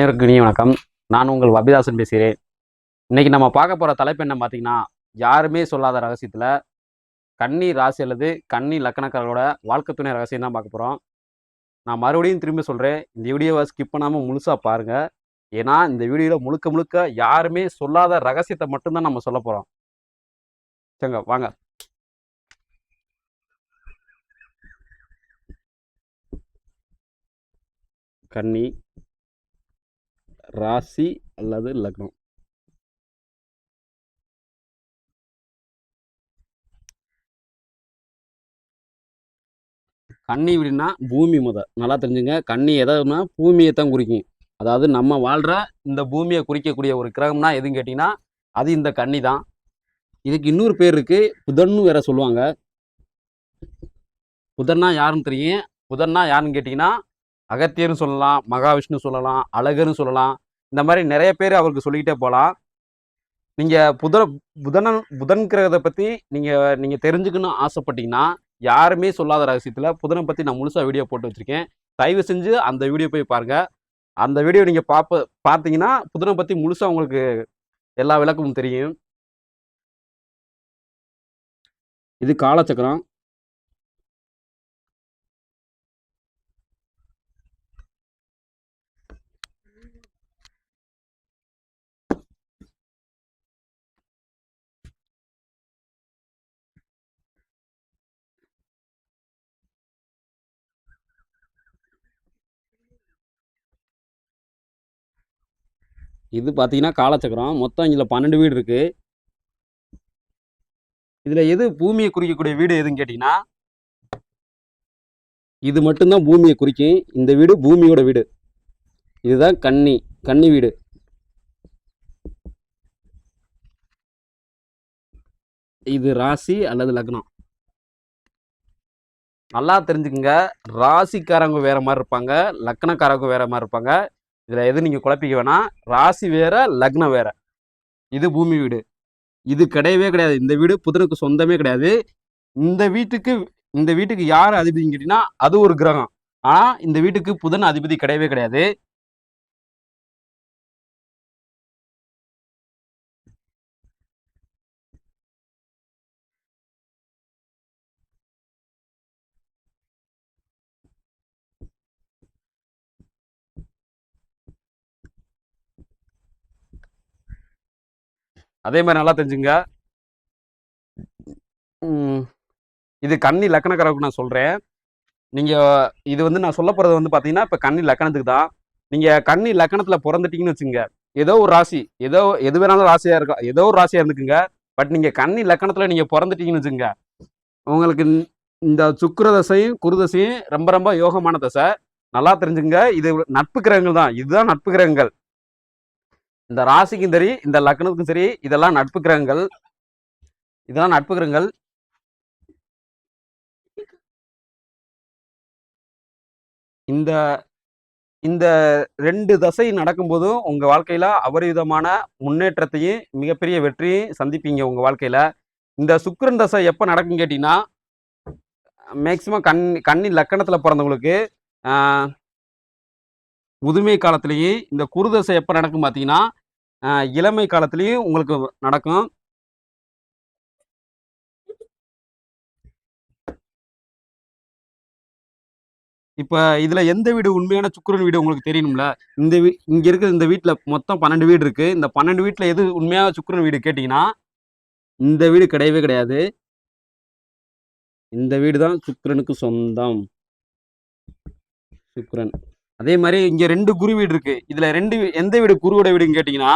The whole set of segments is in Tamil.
அனைவருக்கும் இனிய வணக்கம். நான் உங்கள் அபிதாசன் பேசுகிறேன். இன்னைக்கு நம்ம பார்க்க போகிற தலைப்பு என்ன பார்த்தீங்கன்னா, யாருமே சொல்லாத ரகசியத்தில் கன்னி ராசி அல்லது கன்னி லக்கணக்காரர்களோட வாழ்க்கை துணை ரகசியம் தான் பார்க்க போகிறோம். நான் மறுபடியும் திரும்பி சொல்கிறேன், இந்த வீடியோவை ஸ்கிப் பண்ணாமல் முழுசாக பாருங்கள். ஏன்னா இந்த வீடியோவில் முழுக்க முழுக்க யாருமே சொல்லாத ரகசியத்தை மட்டும்தான் நம்ம சொல்ல போகிறோம். சரிங்க, வாங்க. கன்னி ராசி அல்லது லக்னம். கன்னி அப்படின்னா பூமி நல்லா தெரிஞ்சுங்க. கன்னி எதுனா பூமியை தான் குறிக்கும். அதாவது நம்ம வாழ்கிற இந்த பூமியை குறிக்கக்கூடிய ஒரு கிரகம்னா எதுன்னு கேட்டிங்கன்னா அது இந்த கன்னி தான். இதுக்கு இன்னொரு பேர் இருக்குது, புதன்னு வேற சொல்லுவாங்க. புதன்னா யாருன்னு தெரியும். புதன்னா யாருன்னு கேட்டிங்கன்னா அகத்தியர்னு சொல்லலாம், மகாவிஷ்ணு சொல்லலாம், அழகர்னு சொல்லலாம். இந்த மாதிரி நிறைய பேர் அவருக்கு சொல்லிக்கிட்டே போகலாம். நீங்கள் புதன் கிரகத்தை பற்றி நீங்கள் தெரிஞ்சுக்கணும்னு ஆசைப்பட்டீங்கன்னா யாருமே சொல்லாத ரகசியத்தில் புதனை பற்றி நான் முழுசாக வீடியோ போட்டு வச்சுருக்கேன். தயவு செஞ்சு அந்த வீடியோ போய் பாருங்கள். அந்த வீடியோ நீங்கள் பார்த்தீங்கன்னா புதனை பற்றி முழுசாக உங்களுக்கு எல்லா விளக்கமும் தெரியும். இது காலச்சக்கரம். இது பார்த்தீங்கன்னா காலச்சக்கரம். மொத்தம் இதில் 12 வீடு இருக்குது. இதில் எது பூமியை குறிக்கக்கூடிய வீடு எதுன்னு கேட்டிங்கன்னா இது மட்டும்தான் பூமியை குறிக்கும். இந்த வீடு பூமியோட வீடு. இதுதான் கன்னி வீடு. இது ராசி அல்லது லக்னம். நல்லா தெரிஞ்சுக்குங்க, ராசிக்காரங்க வேற மாதிரி இருப்பாங்க, லக்னக்காரங்க வேற மாதிரி இருப்பாங்க. இதில் எது நீங்கள் குழப்பிக்க வேணாம். ராசி வேற, லக்னம் வேற. இது பூமி வீடு. இது கிடையவே கிடையாது. இந்த வீடு புதனுக்கு சொந்தமே கிடையாது. இந்த வீட்டுக்கு யார் அதிபதினு கேட்டீங்கன்னா அது ஒரு கிரகம். ஆனா இந்த வீட்டுக்கு புதன் அதிபதி கிடையவே கிடையாது. அதே மாதிரி நல்லா தெரிஞ்சுங்க. இது கன்னி லக்கணக்காரருக்கு நான் சொல்றேன். நீங்க இது நான் சொல்ல போறது பாத்தீங்கன்னா இப்ப கன்னி லக்கணத்துக்கு தான். நீங்க கன்னி லக்கணத்துல பிறந்துட்டீங்கன்னு வச்சுங்க, ஏதோ ஒரு ராசி, எது வேணாலும் ராசியா இருக்கா, ஏதோ ஒரு ராசியா இருந்துக்குங்க. பட் நீங்க கன்னி லக்கணத்துல நீங்க பிறந்துட்டீங்கன்னு வச்சுங்க, உங்களுக்கு இந்த சுக்கிர தசையும் குரு தசையும் ரொம்ப ரொம்ப யோகமான தசை. நல்லா தெரிஞ்சுங்க, இது நட்பு கிரகங்கள் தான். இதுதான் நட்பு கிரகங்கள். இந்த ராசிக்கும் சரி, இந்த லக்னத்துக்கும் சரி, இதெல்லாம் நட்பு கிரகங்கள். இதெல்லாம் நட்பு கிரகங்கள். இந்த இந்த 2 தசை நடக்கும்போதும் உங்க வாழ்க்கையில அபரிவிதமான முன்னேற்றத்தையும் மிகப்பெரிய வெற்றியும் சந்திப்பீங்க உங்க வாழ்க்கையில. இந்த சுக்கிரன் தசை எப்ப நடக்கும் கேட்டீங்கன்னா மேக்சிமம் கன்னி லக்கணத்துல பிறந்தவங்களுக்கு முதுமை காலத்திலேயும், இந்த குரு தசை எப்ப நடக்கும் பாத்தீங்கன்னா இளமை காலத்திலையும் உங்களுக்கு நடக்கும். இப்ப இதுல எந்த வீடு உண்மையான சுக்கிரன் வீடு உங்களுக்கு தெரியணும்ல. இங்க இருக்கிற இந்த வீட்டுல மொத்தம் 12 வீடு இருக்கு. இந்த 12 வீட்டுல எது உண்மையான சுக்கிரன் வீடு கேட்டீங்கன்னா இந்த வீடு கிடையவே கிடையாது. இந்த வீடு தான் சுக்கிரனுக்கு சொந்தம். சுக்கிரன். அதே மாதிரி இங்க 2 குரு வீடு இருக்கு. இதுல எந்த வீடு குருவோட வீடுன்னு கேட்டீங்கன்னா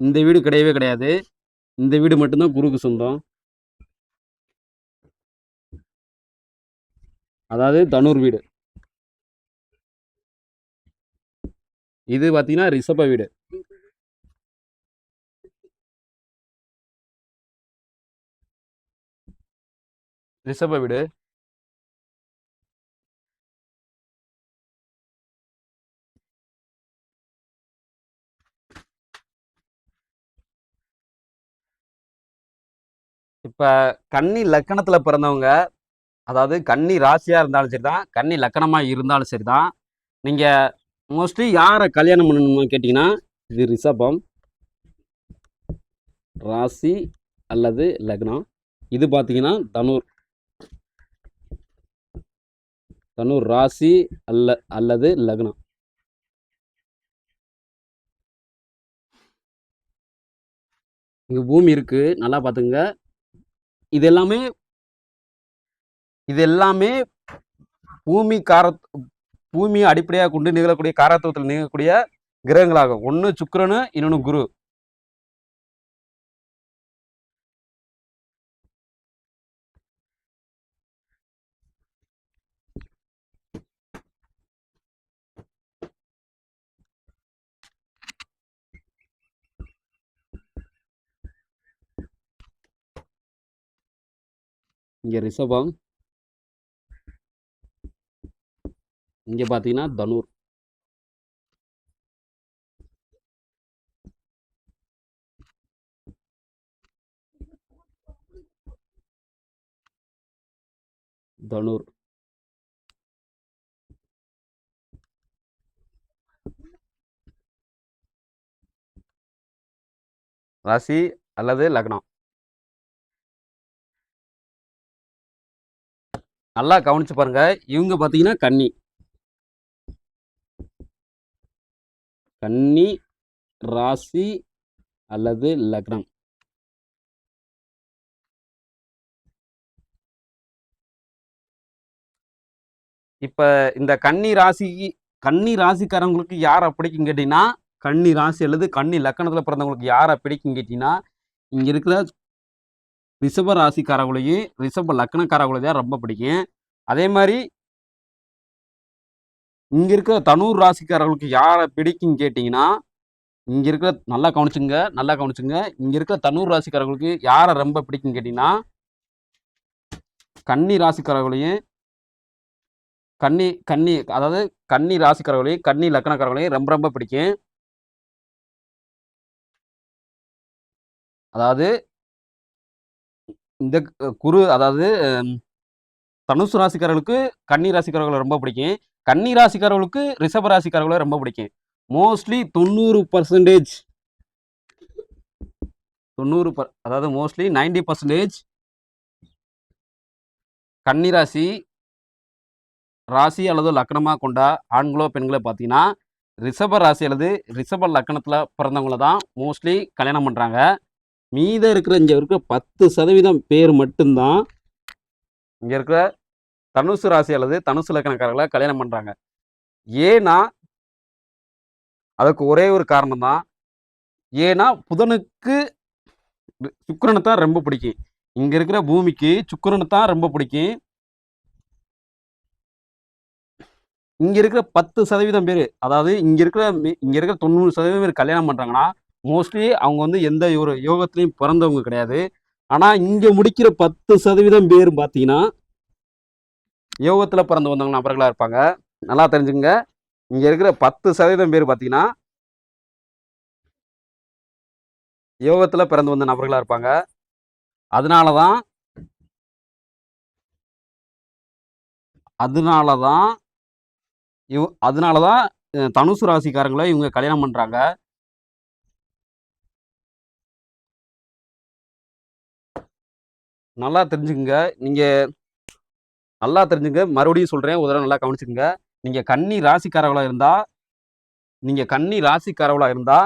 இந்த வீடு கிடையவே கிடையாது. இந்த வீடு மட்டும்தான் குருக்கு சொந்தம். அதாவது தனுர் வீடு. இது பாத்தீங்கன்னா ரிஷப வீடு. ரிஷப வீடு. இப்ப கன்னி லக்கணத்துல பிறந்தவங்க, அதாவது கன்னி ராசியா இருந்தாலும் சரிதான், கன்னி லக்கணமா இருந்தாலும் சரிதான், நீங்கள் மோஸ்ட்லி யாரை கல்யாணம் பண்ணணுமா கேட்டிங்கன்னா, இது ரிஷபம் ராசி அல்லது லக்னம். இது பார்த்தீங்கன்னா தனுர் ராசி அல்லது லக்னம். இங்கே பூமி இருக்கு, நல்லா பார்த்துங்க. இது எல்லாமே பூமியை அடிப்படையாக கொண்டு நிகழக்கூடிய காரத்துவத்தில் நிகழக்கூடிய கிரகங்களாகும். ஒன்று சுக்கிரனு, இன்னொன்று குரு. இங்கே ரிஷபம், இங்கே பார்த்தீங்கன்னா தனுர். ராசி அல்லது லக்னம். நல்லா கவனிச்சு பாருங்க. இவங்க பார்த்தீங்கன்னா கன்னி ராசி அல்லது லக்னம். இப்ப இந்த கன்னி ராசிக்காரங்களுக்கு யாரை பிடிக்கும் கேட்டீங்கன்னா, கன்னி ராசி அல்லது கன்னி லக்கணத்துல பிறந்தவங்களுக்கு யாரை பிடிக்கும் கேட்டீங்கன்னா, இங்க இருக்கிற ரிஷப ராசிக்காரங்களையும் ரிஷப லக்கணக்காரங்களையும் தான் ரொம்ப பிடிக்கும். அதே மாதிரி இங்க இருக்கிற தனுர் ராசிக்காரர்களுக்கு யாரை பிடிக்கும் கேட்டீங்கன்னா, இங்க இருக்கிற நல்லா கவனிச்சுங்க. இங்க இருக்கிற தனுர் ராசிக்காரர்களுக்கு யாரை ரொம்ப பிடிக்கும் கேட்டீங்கன்னா, கன்னி ராசிக்காரர்களையும் அதாவது கன்னி ராசிக்காரர்களையும் கன்னி லக்கணக்காரர்களையும் ரொம்ப ரொம்ப பிடிக்கும். அதாவது இந்த அதாவது தனுசு ராசிக்காரர்களுக்கு கன்னி ராசிக்காரர்களை ரொம்ப பிடிக்கும். கன்னி ராசிக்காரர்களுக்கு ரிஷப ராசிக்காரர்களை ரொம்ப பிடிக்கும். மோஸ்ட்லி 90%, அதாவது மோஸ்ட்லி 90% கன்னி ராசி அல்லது லக்கணமாக கொண்ட ஆண்களோ பெண்களோ பார்த்தீங்கன்னா, ரிஷப ராசி அல்லது ரிஷப லக்கணத்தில் பிறந்தவங்கள தான் மோஸ்ட்லி கல்யாணம் பண்ணுறாங்க. மீத இங்கே இருக்கிற 10% பேர் மட்டும்தான் இங்கே இருக்கிற தனுசு ராசி அல்லது தனுசு லக்கணக்காரர்களை கல்யாணம் பண்ணுறாங்க. ஏன்னா அதுக்கு ஒரே ஒரு காரணம் தான். ஏன்னா புதனுக்கு சுக்கிரனை தான் ரொம்ப பிடிக்கும். இங்க இருக்கிற பூமிக்கு சுக்கிரனை தான் ரொம்ப பிடிக்கும். இங்க இருக்கிற 10% பேர், அதாவது இங்க இருக்கிற 90% பேர் கல்யாணம் பண்றாங்கன்னா மோஸ்ட்லி அவங்க வந்து எந்த ஒரு யோகத்திலையும் பிறந்தவங்க கிடையாது. ஆனா இங்க முடிக்கிற 10% பேர் பார்த்தீங்கன்னா யோகத்துல பிறந்து வந்தவங்க நபர்களா இருப்பாங்க. நல்லா தெரிஞ்சுங்க. இங்க இருக்கிற 10% பேர் பார்த்தீங்கன்னா யோகத்துல பிறந்து வந்த நபர்களா இருப்பாங்க. அதனாலதான் தனுசு ராசிக்காரங்களை இவங்க கல்யாணம் பண்றாங்க. நல்லா தெரிஞ்சுக்குங்க. மறுபடியும் சொல்றேன், ஒரு தடவை நல்லா கவனிச்சுக்குங்க. நீங்க கன்னி ராசிக்காரவளா இருந்தா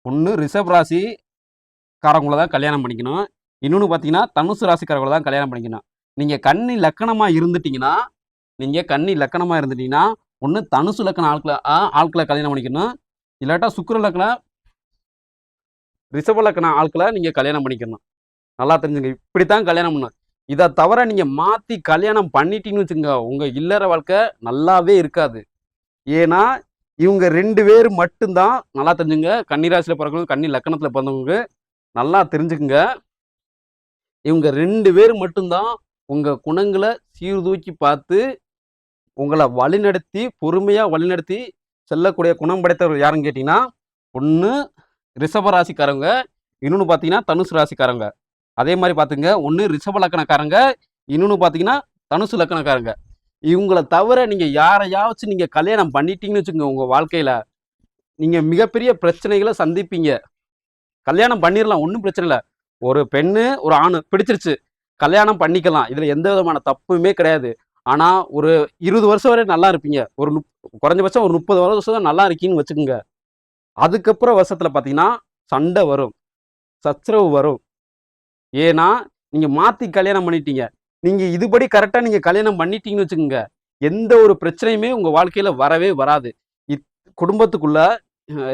ஒன்று ரிஷப் ராசிக்காரவங்கள தான் கல்யாணம் பண்ணிக்கணும். இன்னொன்று பார்த்தீங்கன்னா தனுசு ராசிக்காரவங்கள தான் கல்யாணம் பண்ணிக்கணும். நீங்க கன்னி லக்கணமா இருந்துட்டீங்கன்னா ஒன்று தனுசு லக்கண ஆட்களை கல்யாணம் பண்ணிக்கணும். இல்லாட்டா சுக்கிர லக்கண ரிஷப லக்கண ஆட்களை நீங்க கல்யாணம் பண்ணிக்கணும். நல்லா தெரிஞ்சுங்க. இப்படித்தான் கல்யாணம் பண்ணணும். இதை தவிர நீங்க மாத்தி கல்யாணம் பண்ணிட்டீங்கன்னு வச்சுங்க, உங்க இல்லற வாழ்க்கை நல்லாவே இருக்காது. ஏன்னா இவங்க 2 பேர் மட்டும்தான். நல்லா தெரிஞ்சுங்க. கன்னிராசியில பிறந்தவங்க, கன்னி லக்கணத்துல பிறந்தவங்க நல்லா தெரிஞ்சுக்குங்க. இவங்க 2 பேர் மட்டும்தான் உங்க குணங்களை சீர்தூக்கி பார்த்து உங்களை பொறுமையா வழிநடத்தி செல்லக்கூடிய குணம் படைத்தவர் யாருன்னு கேட்டீங்கன்னா, ஒன்று ரிஷப ராசிக்காரங்க, இன்னொன்று பார்த்தீங்கன்னா தனுசு ராசிக்காரங்க. அதே மாதிரி பார்த்துங்க, ஒன்று ரிஷப லக்கணக்காரங்க, இன்னொன்று பார்த்தீங்கன்னா தனுசு லக்கணக்காரங்க. இவங்கள தவிர நீங்க யாரையாச்சும் நீங்க கல்யாணம் பண்ணிட்டீங்கன்னு வச்சுக்கோங்க உங்க வாழ்க்கையில, நீங்க மிகப்பெரிய பிரச்சனைகள சந்திப்பீங்க. கல்யாணம் பண்ணிரலாம். ஒண்ணும் பிரச்சனை இல்ல. ஒரு பெண்ணு, ஒரு ஆணு பிடிச்சிருச்சு. கல்யாணம் பண்ணிக்கலாம். இதுல எந்த விதமான தப்புமே கிடையாது. ஆனா, ஒரு 20 வருஷம் வரை நல்லா இருப்பீங்க. ஒரு குறைஞ்சபட்சம் ஒரு 30 வருஷம் தான் நல்லா இருக்கீங்கன்னு வச்சுக்கோங்க. அதுக்கப்புறம் வருஷத்துல பார்த்தீங்கன்னா, சண்டை வரும். சச்சரவு வரும். ஏன்னா, நீங்க மாத்தி கல்யாணம் பண்ணிட்டீங்க. நீங்க இதுபடி கரெக்ட்டா நீங்க கல்யாணம் பண்ணிட்டீங்கன்னு வச்சுக்கோங்க. எந்த ஒரு பிரச்சனையுமே உங்க வாழ்க்கையில வரவே வராது. இத் குடும்பத்துக்குள்ள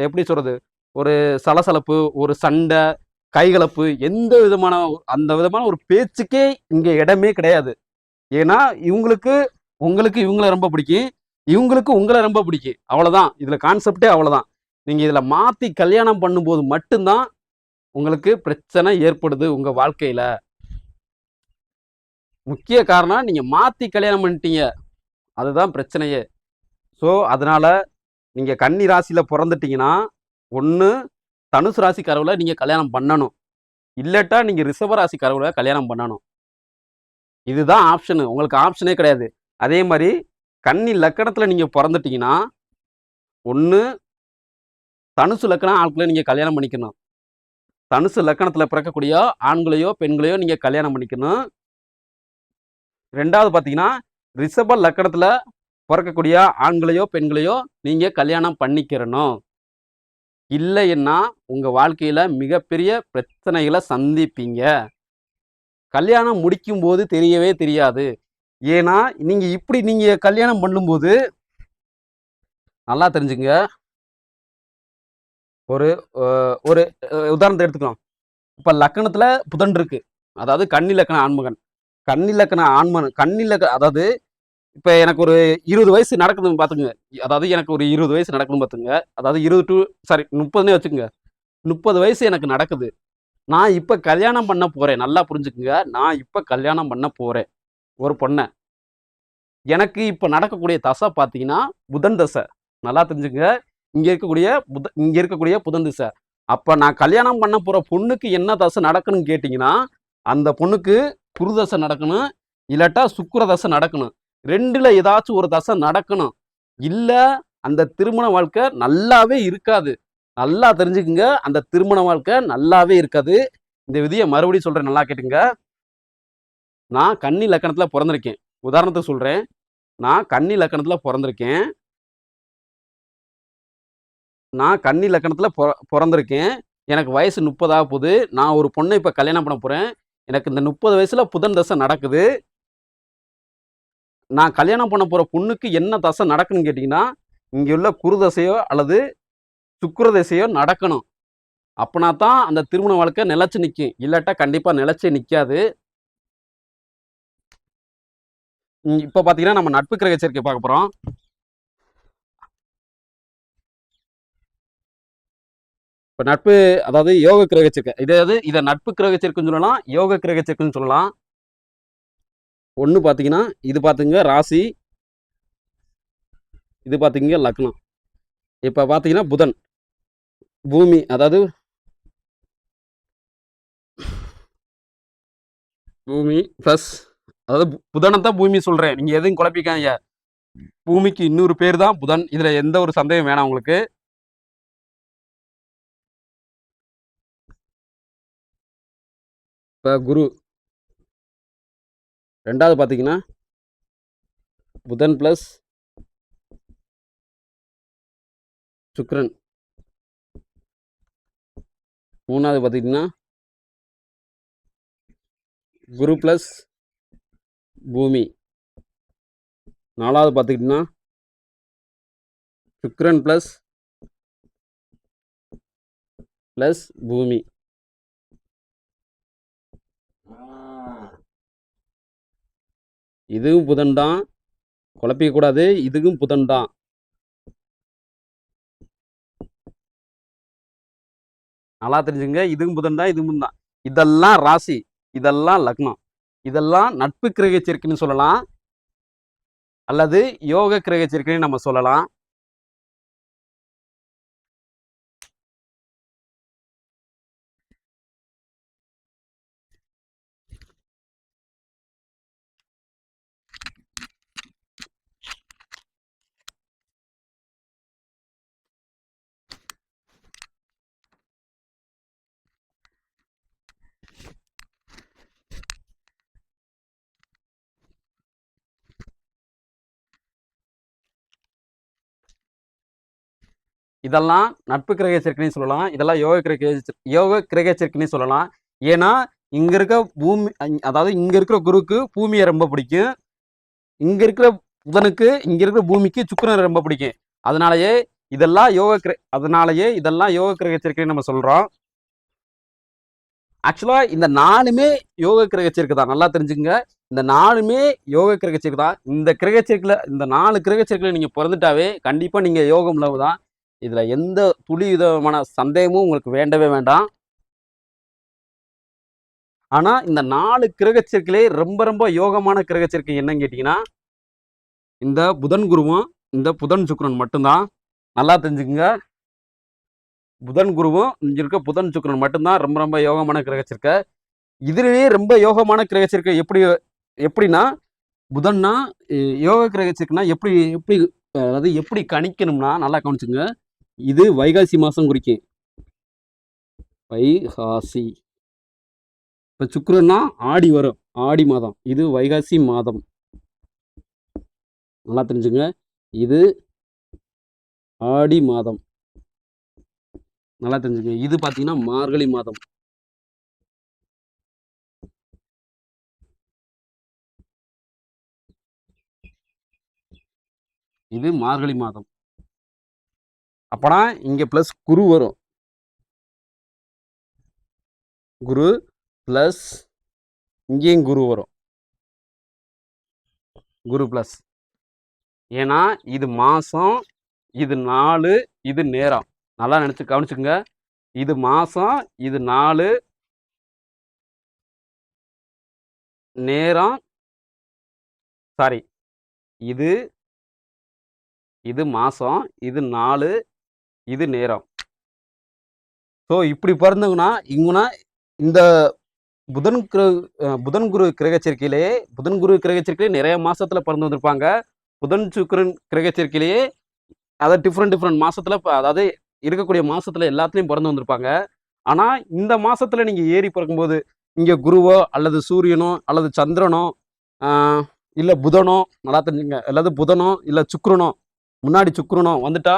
எப்படி சொல்றது? ஒரு சலசலப்பு, ஒரு சண்டை, கைகலப்பு எந்த விதமான அந்த விதமான ஒரு பேச்சுக்கே இங்க இடமே கிடையாது. ஏன்னா, இவங்களுக்கு உங்களுக்கு இவங்கள ரொம்ப பிடிக்கும். இவங்களுக்கு உங்கள ரொம்ப பிடிக்கும். அவ்வளதான். இதுல கான்செப்ட்டே அவ்வளதான். நீங்க இதுல மாத்தி கல்யாணம் பண்ணும்போது மட்டும் தான் உங்களுக்கு பிரச்சனை ஏற்படுது உங்க வாழ்க்கையில. முக்கிய காரணம் நீங்க மாத்தி கல்யாணம் பண்ணிட்டீங்க. அதுதான் பிரச்சனையே. ஸோ, அதனால நீங்க கன்னி ராசியில பொறந்துட்டீங்கன்னா, ஒண்ணு தனுசு ராசிக்காரவள நீங்க கல்யாணம் பண்ணணும். இல்லட்டா நீங்க ரிஷப ராசிக்காரவள கல்யாணம் பண்ணணும். இதுதான் ஆப்ஷனு. உங்களுக்கு ஆப்ஷனே கிடையாது. அதே மாரி கன்னி லக்கணத்துல நீங்க பொறந்துட்டீங்கன்னா, ஒண்ணு தனுசு லக்கணம் ஆட்கள நீங்க கல்யாணம் பண்ணிக்கணும். தனுசு லக்கணத்துல பிறக்கக்கூடிய ஆண்களையோ, பெண்களையோ நீங்க கல்யாணம் பண்ணிக்கணும். 2வது பார்த்தீங்கன்னா, ரிஷப லக்கணத்துல பொறக்கக்கூடிய ஆண்களையோ, பெண்களையோ நீங்க கல்யாணம் பண்ணிக்கிறணும். இல்லைன்னா, உங்க வாழ்க்கையில மிகப்பெரிய பிரச்சனைகள சந்திப்பீங்க. கல்யாணம் முடிக்கும்போது தெரியவே தெரியாது. ஏன்னா, நீங்க கல்யாணம் பண்ணும்போது நல்லா தெரிஞ்சுக்கங்க. ஒரு அ ஒரு உதாரணத்த எடுத்துக்கலாம். இப்ப லக்கணத்துல புதன் இருக்கு. அதாவது கன்னி லக்கண ஆண்மகன். கன்னி லக்கண ஆண்மகன் கன்னி லக்க அதாவது இப்ப எனக்கு ஒரு 20 வயசு நடக்குதுன்னு பார்த்துக்கங்க. அதாவது எனக்கு ஒரு 20 வயசு நடக்குதுன்னு பார்த்துக்கங்க. அதாவது 20 டூ சாரி 30ன்னே வச்சுக்கங்க. 30 வயசு எனக்கு நடக்குது. நான் இப்ப கல்யாணம் பண்ண போறேன். நல்லா புரிஞ்சுக்கங்க. நான் இப்ப கல்யாணம் பண்ண போறேன். ஒரு பொண்ண. எனக்கு இப்ப நடக்கக்கூடிய தசை பார்த்தீங்கன்னா, புதன் தசை. நல்லா தெரிஞ்சுக்கங்க. இங்க இருக்கக்கூடிய புதன் திசை. அப்ப நான் கல்யாணம் பண்ண போற பொண்ணுக்கு என்ன தசை நடக்கணும்னு கேட்டீங்கன்னா, அந்த பொண்ணுக்கு குரு தசை நடக்கணும். இல்லாட்டா சுக்கிர தசை நடக்கணும். 2ல ஏதாச்சும் ஒரு தசை நடக்கணும். இல்ல அந்த திருமண வாழ்க்கை நல்லாவே இருக்காது. நல்லா தெரிஞ்சுக்கங்க. அந்த திருமண வாழ்க்கை நல்லாவே இருக்காது. இந்த விதிய மறுபடியும் சொல்றேன் நல்லா கேட்டுங்க. நான் கன்னி லக்கணத்துல பொறந்திருக்கேன். உதாரணத்துக்கு சொல்றேன். நான் கன்னி லக்கணத்துல பொறந்திருக்கேன். நான் கன்னி லக்கணத்துல பொறந்திருக்கேன். எனக்கு வயசு 30 ஆகப்போது. நான் ஒரு பொண்ண இப்ப கல்யாணம் பண்ண போறேன். எனக்கு இந்த 30 வயசுல புதன் தசை நடக்குது. நான் கல்யாணம் பண்ண போற பொண்ணுக்கு என்ன தசை நடக்குன்னு கேட்டீங்கன்னா, இங்க உள்ள குரு தசையோ அல்லது சுக்கிர தசையோ நடக்கணும். அப்பனா தான் அந்த திருமண வாழ்க்கை நிலைச்சு நிக்கும். இல்லாட்டா கண்டிப்பா நிலைச்சே நிக்காது. இப்ப பார்த்தீங்கன்னா, நம்ம நட்பு கிரக சேர்க்கை பார்க்க போறோம். இப்ப நட்பு அதாவது யோக கிரக சேர்க்கை. இத நட்பு கிரக சேர்க்கைன்னு சொல்லலாம். யோக கிரக சேர்க்கைன்னு சொல்லலாம். ஒண்ணு பார்த்தீங்கன்னா, இது பார்த்துங்க ராசி. இது பார்த்தீங்க லக்னம். இப்ப பார்த்தீங்கன்னா புதன், பூமி அதாவது பூமி பிளஸ் அதாவது புதனத்தான் பூமி சொல்றேன். நீங்க எதுவும் குழப்பிக்காதீங்க. பூமிக்கு இன்னொரு பேர் தான் புதன். இதுல எந்த ஒரு சந்தேகம் வேணாம் உங்களுக்கு. இப்ப குரு 2வது பார்த்தீங்கன்னா, புதன் பிளஸ் சுக்கிரன். 3வது பார்த்தீங்கன்னா, குரு பிளஸ் பூமி. 4வது பார்த்துக்கிட்டீங்கன்னா, சுக்கிரன் பிளஸ் பூமி. இதுவும் புதன் தான். குழப்பிக்க கூடாது. இதுவும் புதன் தான். நல்லா தெரிஞ்சுங்க. இதுவும் புதன் தான். இதுவும் தான். இதெல்லாம் ராசி. இதெல்லாம் லக்னம். இதெல்லாம் நட்பு கிரக சேர்க்கைன்னு சொல்லலாம். அல்லது யோக கிரக சேர்க்கைன்னு நம்ம சொல்லலாம். இதெல்லாம் நட்பு கிரக சேர்க்கைன்னு சொல்லலாம். இதெல்லாம் யோக கிரக சேர்க்கைன்னு சொல்லலாம். ஏன்னா இங்க இருக்க பூமி, அதாவது இங்க இருக்கிற குருவுக்கு பூமியை ரொம்ப பிடிக்கும். இங்க இருக்கிற புதனுக்கு இங்க இருக்கிற பூமிக்கு சுக்கிரனை ரொம்ப பிடிக்கும். அதனாலயே இதெல்லாம் யோக கிரக சேர்க்கைன்னு நம்ம சொல்றோம். ஆக்சுவலா இந்த 4மே யோக கிரக சேர்க்கை தான். நல்லா தெரிஞ்சுங்க. இந்த 4மே யோக கிரக சேர்க்கை தான். இந்த கிரக சேர்க்கையில, இந்த 4 கிரக சேர்க்கையில நீங்க பிறந்துட்டாவே கண்டிப்பா நீங்க யோகம் உள்ளவர் தான். இதுல எந்த துளி விதமான சந்தேகமும் உங்களுக்கு வேண்டவே வேண்டாம். ஆனா இந்த 4 கிரக சேர்க்கையிலே ரொம்ப ரொம்ப யோகமான கிரக சேர்க்கை என்னன்னு கேட்டீங்கன்னா, இந்த புதன் குருவும் இந்த புதன் சுக்கிரன் மட்டும்தான். நல்லா தெரிஞ்சுக்குங்க. புதன் குருவும் இங்க இருக்க புதன் சுக்கிரன் மட்டும்தான் ரொம்ப ரொம்ப யோகமான கிரக சேர்க்கை. இதுலயே ரொம்ப யோகமான கிரக சேர்க்கை எப்படின்னா, புதன்னா யோக கிரக சேர்க்கைனா எப்படி எப்படி அதாவது எப்படி கணிக்கணும்னா, நல்லா கவனிச்சுங்க. இது வைகாசி மாசம் குறிக்கும். வைகாசி. இப்ப சுக்கிரன்னா ஆடி வரும். ஆடி மாதம். இது வைகாசி மாதம். நல்லா தெரிஞ்சுங்க. இது ஆடி மாதம். நல்லா தெரிஞ்சுங்க. இது பாத்தீங்கன்னா மார்கழி மாதம். இது மார்கழி மாதம். அப்பனா இங்க பிளஸ் குரு வரும். குரு பிளஸ் இங்கேயும் குரு வரும். குரு பிளஸ். ஏன்னா இது மாசம், இது நாள், இது நேரம். நல்லா கவனிச்சுக்கோங்க. இது மாசம், இது நாள், நேரம். சாரி, இது இது மாசம், இது நாள், இது நேரம். ஸோ இப்படி பிறந்தவங்கன்னா இவங்கன்னா இந்த புதன் குரு கிரக சேர்க்கையிலேயே நிறைய மாசத்துல பிறந்து வந்திருப்பாங்க. புதன் சுக்கிரன் கிரக சேர்க்கையிலேயே அதாவது டிஃப்ரெண்ட் மாசத்துல, அதாவது இருக்கக்கூடிய மாசத்துல எல்லாத்துலயும் பிறந்து வந்திருப்பாங்க. ஆனா இந்த மாசத்துல நீங்க ஏறி பிறக்கும்போது இங்க குருவோ அல்லது சூரியனோ அல்லது சந்திரனோ இல்ல புதனோ, நல்லா தெரிஞ்சுங்க, அல்லது புதனோ இல்ல சுக்கிரனோ, முன்னாடி சுக்கிரனோ வந்துட்டா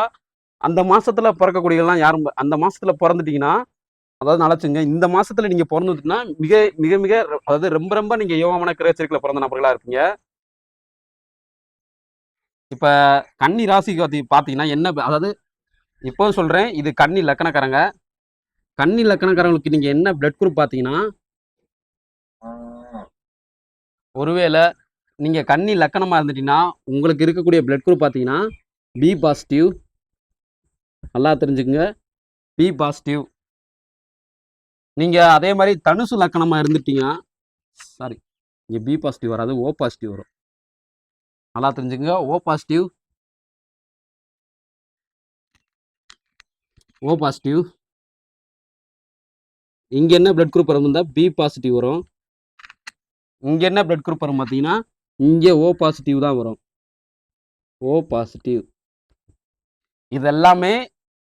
அந்த மாசத்துல பிறக்கக்கூடியலாம் யாரும் அந்த மாசத்துல பிறந்துட்டீங்கன்னா, அதாவது நினைச்சுங்க, இந்த மாசத்துல நீங்க பிறந்துட்டுன்னா மிக மிக மிக அதாவது ரொம்ப ரொம்ப நீங்க யோகமான கிரக சேர்க்கையில பிறந்த நபர்களா இருப்பீங்க. இப்ப கன்னி ராசிக்கு பாத்தீங்கன்னா என்ன, அதாவது இப்போ சொல்றேன், இது கன்னி லக்கணக்காரங்க. கன்னி லக்கணக்காரங்களுக்கு நீங்க என்ன பிளட் குரூப் பாத்தீங்கன்னா, ஒருவேளை நீங்க கன்னி லக்கணமா இருந்துட்டீங்கன்னா உங்களுக்கு இருக்கக்கூடிய பிளட் குரூப் பாத்தீங்கன்னா பி பாசிட்டிவ். நல்லா தெரிஞ்சுக்குங்க, பி பாசிட்டிவ். நீங்க அதே மாதிரி தனுசு லக்கணமா இருந்துட்டீங்கன்னா, சாரி, இங்க பி பாசிட்டிவ் வராது, ஓ பாசிட்டிவ் வரும். நல்லா தெரிஞ்சுங்க, ஓ பாசிட்டிவ். ஓ பாசிட்டிவ். இங்க என்ன பிளட் குரூப் இருந்தா பி பாசிட்டிவ் வரும். இங்க என்ன பிளட் குரூப் வரும் பார்த்தீங்கன்னா, இங்க ஓ பாசிட்டிவ் தான் வரும். O positive. இது எல்லாமே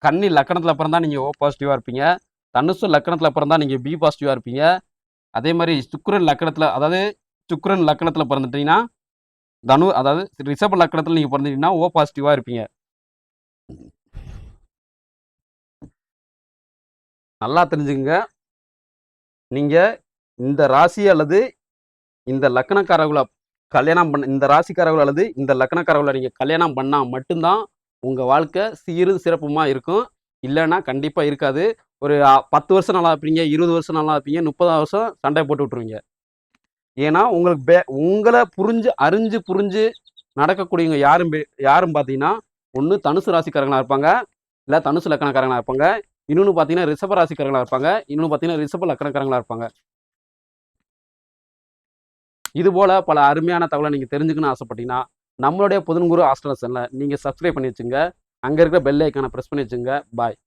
கன்னி லக்கணத்துல பிறந்தா நீங்க ஓ பாசிட்டிவா இருப்பீங்க. தனுசு லக்கணத்துல பிறந்தா நீங்க பி பாசிட்டிவா இருப்பீங்க. அதே மாதிரி சுக்கிரன் லக்கணத்துல, அதாவது சுக்கிரன் லக்கணத்துல பிறந்துட்டீங்கன்னா அதாவது ரிஷப லக்கணத்துல நீங்க பிறந்துட்டீங்கன்னா ஓ பாசிட்டிவா இருப்பீங்க. நல்லா தெரிஞ்சுங்க. நீங்க இந்த ராசி அல்லது இந்த லக்கணக்காரர்களை கல்யாணம் பண்ண, இந்த ராசிக்காரர்கள் அல்லது இந்த லக்கணக்காரர்களை நீங்க கல்யாணம் பண்ணா மட்டும்தான் உங்க வாழ்க்கை சீரும் சிறப்புமா இருக்கும். இல்லைன்னா கண்டிப்பா இருக்காது. ஒரு 10 வருஷம் நல்லா இருப்பீங்க, 20 வருஷம் நல்லா இருப்பீங்க, 30 வருஷம் சண்டை போட்டு விட்டுருவீங்க. ஏன்னா உங்களுக்கு உங்களை அறிஞ்சு புரிஞ்சு நடக்கக்கூடியவங்க யாரும் பார்த்தீங்கன்னா, ஒன்று தனுசு ராசிக்காரங்களா இருப்பாங்க, இல்லை தனுசு லக்கணக்காரங்களா இருப்பாங்க. இன்னொன்று பார்த்தீங்கன்னா ரிஷப ராசிக்காரங்களா இருப்பாங்க. இன்னொன்று பார்த்தீங்கன்னா ரிஷப லக்கணக்காரங்களா இருப்பாங்க. இது போல பல அருமையான தகவலை நீங்க தெரிஞ்சுக்கணும்னு ஆசைப்பட்டீங்கன்னா, நம்மளுடைய புதன்குரு ஆஸ்ட்ரோ சேனலை நீங்க சப்ஸ்கிரைப் பண்ணி வச்சுங்க. அங்க இருக்கிற பெல் ஐக்கானை பிரஸ் பண்ணி வச்சுங்க. பாய்.